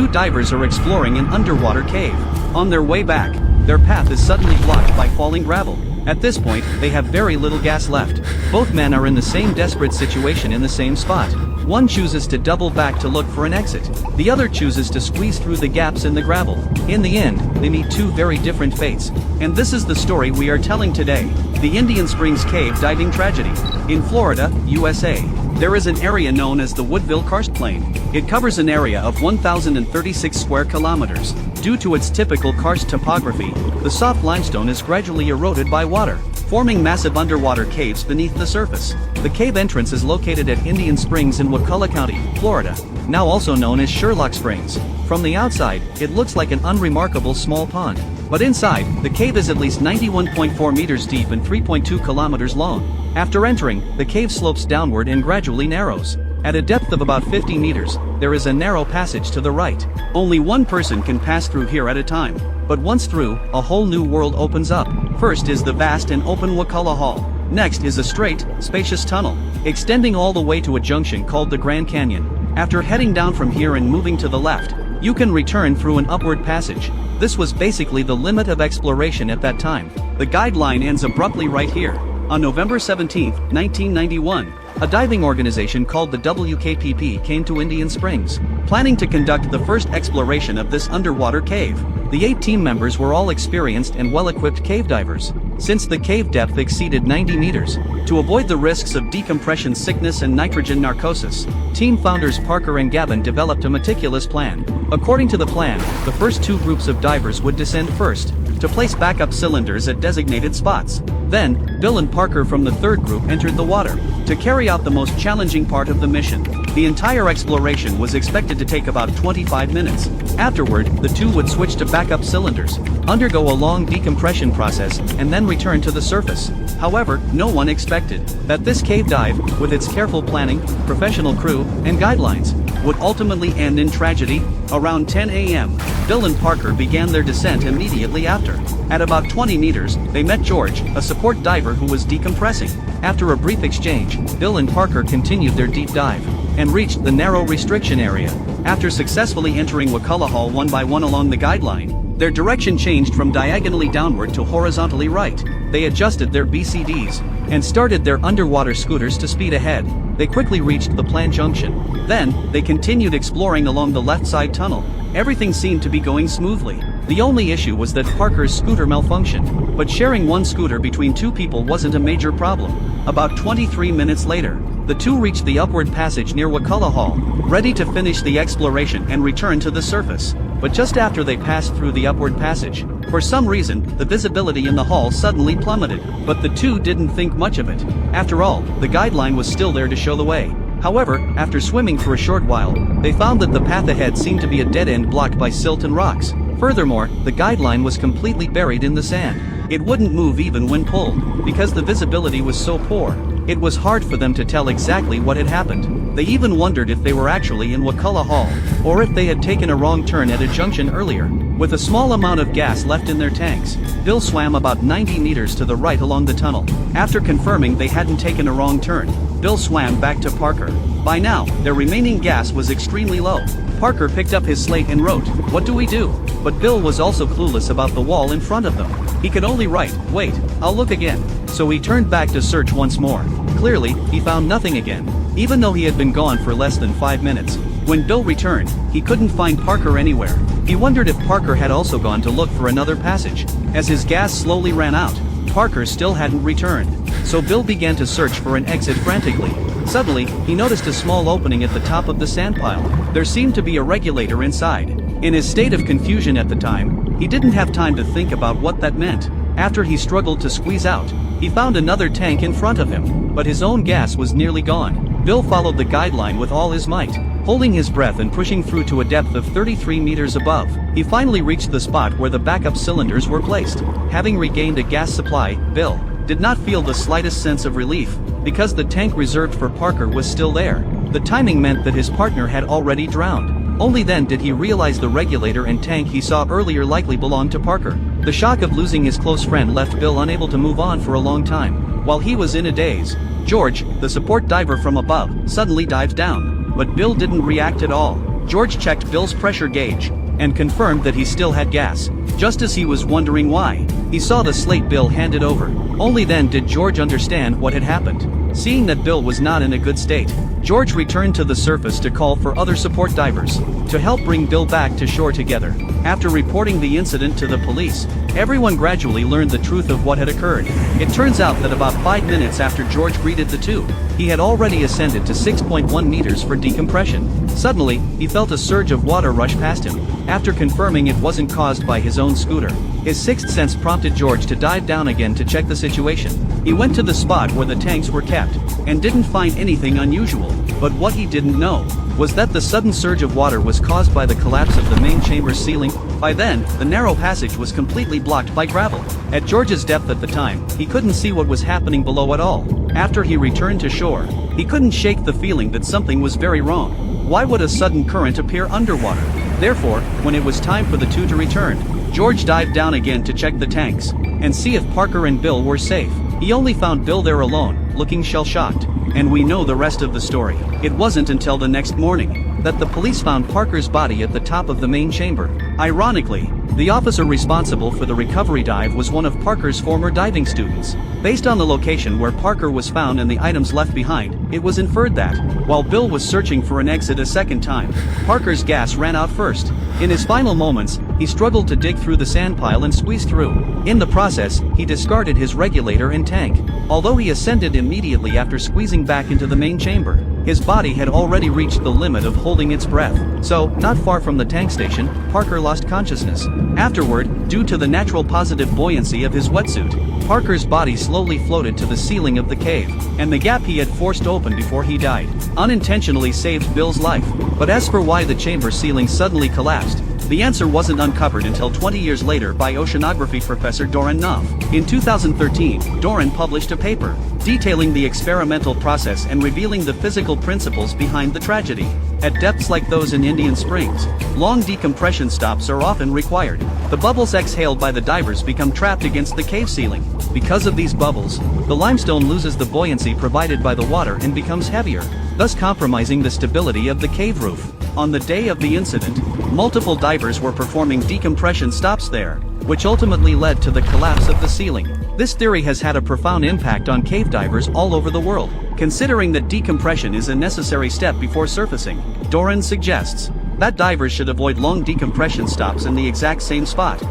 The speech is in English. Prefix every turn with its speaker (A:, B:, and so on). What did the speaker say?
A: two divers are exploring an underwater cave. On their way back, their path is suddenly blocked by falling gravel. At this point, they have very little gas left. Both men are in the same desperate situation in the same spot. One chooses to double back to look for an exit. The other chooses to squeeze through the gaps in the gravel. In the end, they meet two very different fates. And this is the story we are telling today. The Indian Springs Cave Diving Tragedy. In Florida, USA, there is an area known as the Woodville Karst Plain. It covers an area of 1,036 square kilometers. Due to its typical karst topography, the soft limestone is gradually eroded by water, forming massive underwater caves beneath the surface. The cave entrance is located at Indian Springs in Wakulla County, Florida, now also known as Sherlock Springs. From the outside, it looks like an unremarkable small pond. But inside, the cave is at least 91.4 meters deep and 3.2 kilometers long. After entering, the cave slopes downward and gradually narrows. At a depth of about 50 meters, there is a narrow passage to the right. Only one person can pass through here at a time. But once through, a whole new world opens up. First is the vast and open Wakulla Hall. Next is a straight, spacious tunnel, extending all the way to a junction called the Grand Canyon. After heading down from here and moving to the left, you can return through an upward passage. This was basically the limit of exploration at that time. The guideline ends abruptly right here. On November 17, 1991, a diving organization called the WKPP came to Indian Springs, planning to conduct the first exploration of this underwater cave. The 8 team members were all experienced and well-equipped cave divers, since the cave depth exceeded 90 meters. To avoid the risks of decompression sickness and nitrogen narcosis, team founders Parker and Gavin developed a meticulous plan. According to the plan, the first 2 groups of divers would descend first, to place backup cylinders at designated spots. Then, Bill and Parker from the 3rd group entered the water, to carry out the most challenging part of the mission. The entire exploration was expected to take about 25 minutes. Afterward, the 2 would switch to backup cylinders, undergo a long decompression process, and then return to the surface. However, no one expected that this cave dive, with its careful planning, professional crew, and guidelines, would ultimately end in tragedy. Around 10 a.m., Bill and Parker began their descent immediately after. At about 20 meters, they met George, a support diver who was decompressing. After a brief exchange, Bill and Parker continued their deep dive, and reached the narrow restriction area. After successfully entering Wakulla Hall one by one along the guideline, their direction changed from diagonally downward to horizontally right. They adjusted their BCDs, and started their underwater scooters to speed ahead. They quickly reached the planned junction. Then, they continued exploring along the left side tunnel. Everything seemed to be going smoothly. The only issue was that Parker's scooter malfunctioned, but sharing one scooter between 2 people wasn't a major problem. About 23 minutes later, the 2 reached the upward passage near Wakulla Hall, ready to finish the exploration and return to the surface. But just after they passed through the upward passage, for some reason, the visibility in the hall suddenly plummeted. But the 2 didn't think much of it. After all, the guideline was still there to show the way. However, after swimming for a short while, they found that the path ahead seemed to be a dead end blocked by silt and rocks. Furthermore, the guideline was completely buried in the sand. It wouldn't move even when pulled, because the visibility was so poor. It was hard for them to tell exactly what had happened. They even wondered if they were actually in Wakulla Hall, or if they had taken a wrong turn at a junction earlier. With a small amount of gas left in their tanks, Bill swam about 90 meters to the right along the tunnel. After confirming they hadn't taken a wrong turn, Bill swam back to Parker. By now, their remaining gas was extremely low. Parker picked up his slate and wrote, "What do we do?" But Bill was also clueless about the wall in front of them. He could only write, "Wait, I'll look again." So he turned back to search once more. Clearly, he found nothing again, even though he had been gone for less than 5 minutes. When Bill returned, he couldn't find Parker anywhere. He wondered if Parker had also gone to look for another passage. As his gas slowly ran out, Parker still hadn't returned. So Bill began to search for an exit frantically. Suddenly, he noticed a small opening at the top of the sand pile. There seemed to be a regulator inside. In his state of confusion at the time, he didn't have time to think about what that meant. After he struggled to squeeze out, he found another tank in front of him, but his own gas was nearly gone. Bill followed the guideline with all his might, holding his breath and pushing through to a depth of 33 meters above. He finally reached the spot where the backup cylinders were placed. Having regained a gas supply, Bill did not feel the slightest sense of relief, because the tank reserved for Parker was still there. The timing meant that his partner had already drowned. Only then did he realize the regulator and tank he saw earlier likely belonged to Parker. The shock of losing his close friend left Bill unable to move on for a long time. While he was in a daze, George, the support diver from above, suddenly dived down. But Bill didn't react at all. George checked Bill's pressure gauge and confirmed that he still had gas. Just as he was wondering why, he saw the slate Bill handed over. Only then did George understand what had happened. Seeing that Bill was not in a good state, George returned to the surface to call for other support divers to help bring Bill back to shore together. After reporting the incident to the police, everyone gradually learned the truth of what had occurred. It turns out that about 5 minutes after George greeted the two, he had already ascended to 6.1 meters for decompression. Suddenly, he felt a surge of water rush past him. After confirming it wasn't caused by his own scooter, his sixth sense prompted George to dive down again to check the situation. He went to the spot where the tanks were kept, and didn't find anything unusual. But what he didn't know was that the sudden surge of water was caused by the collapse of the main chamber ceiling. By then, the narrow passage was completely blocked by gravel. At George's depth at the time, he couldn't see what was happening below at all. After he returned to shore, he couldn't shake the feeling that something was very wrong. Why would a sudden current appear underwater? Therefore, when it was time for the two to return, George dived down again to check the tanks and see if Parker and Bill were safe. He only found Bill there alone, looking shell-shocked. And we know the rest of the story. It wasn't until the next morning that the police found Parker's body at the top of the main chamber. Ironically, the officer responsible for the recovery dive was one of Parker's former diving students. Based on the location where Parker was found and the items left behind, it was inferred that, while Bill was searching for an exit a second time, Parker's gas ran out first. In his final moments, he struggled to dig through the sand pile and squeeze through. In the process, he discarded his regulator and tank. Although he ascended immediately after squeezing back into the main chamber, his body had already reached the limit of holding its breath. So, not far from the tank station, Parker lost consciousness. Afterward, due to the natural positive buoyancy of his wetsuit, Parker's body slowly floated to the ceiling of the cave, and the gap he had forced open before he died unintentionally saved Bill's life. But as for why the chamber ceiling suddenly collapsed, the answer wasn't uncovered until 20 years later by oceanography professor Doran Knopf. In 2013, Doran published a paper detailing the experimental process and revealing the physical principles behind the tragedy. At depths like those in Indian Springs, long decompression stops are often required. The bubbles exhaled by the divers become trapped against the cave ceiling. Because of these bubbles, the limestone loses the buoyancy provided by the water and becomes heavier, thus compromising the stability of the cave roof. On the day of the incident, multiple divers were performing decompression stops there, which ultimately led to the collapse of the ceiling. This theory has had a profound impact on cave divers all over the world. Considering that decompression is a necessary step before surfacing, Doran suggests that divers should avoid long decompression stops in the exact same spot.